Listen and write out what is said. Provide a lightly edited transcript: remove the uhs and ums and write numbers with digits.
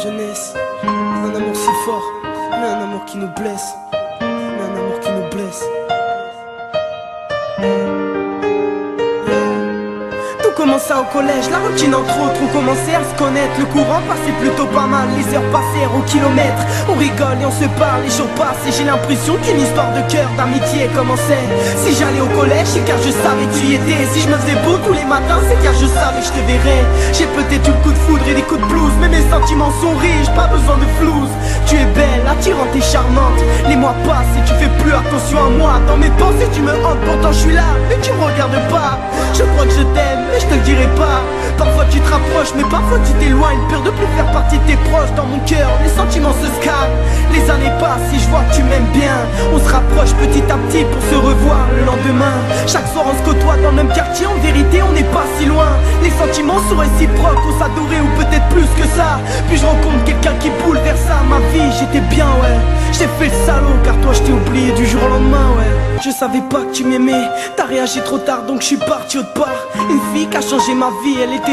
jeunesse. Un amour si fort, mais un amour qui nous blesse. Mais un amour qui nous blesse. Tout commença au collège, la routine entre autres. On commençait à se connaître, le courant passait plutôt pas mal. Les heures passèrent au kilomètre, on rigole et on se parle. Les jours passent et j'ai l'impression qu'une histoire de cœur, d'amitié commençait. Si j'allais au collège, c'est car je savais que tu y étais. Si je me faisais beau tous les matins, c'est car je savais que je te verrais. J'ai peut-être eu le coup de foudre et des coups de blues, mais mes sentiments sont riches, pas besoin de flouze. Tu es belle, attirante et charmante. Les mois passent et tu fais plus attention à moi. Dans mes pensées tu me hantes, pourtant je suis là, mais tu me regardes pas. Je crois que je t'aime, mais je te le dirai pas. Parfois tu te rapproches, mais parfois tu t'éloignes. Peur de plus faire partie de tes proches. Dans mon cœur, les sentiments se scannent. Les années passent et je vois que tu m'aimes bien. On se rapproche petit à petit pour se revoir le lendemain. Chaque soir on se côtoie dans le même quartier. En vérité on n'est pas si loin. Les sentiments sont réciproques, on s'adorait ou peut-être plus que ça. Puis je rencontre quelqu'un qui bouleversa ma vie. J'étais bien, ouais. J'ai fait le salaud car toi je t'ai oublié du jour au lendemain, ouais. Je savais pas que tu m'aimais. T'as réagi trop tard donc je suis parti autre part. Une fille qui a changé ma vie, elle était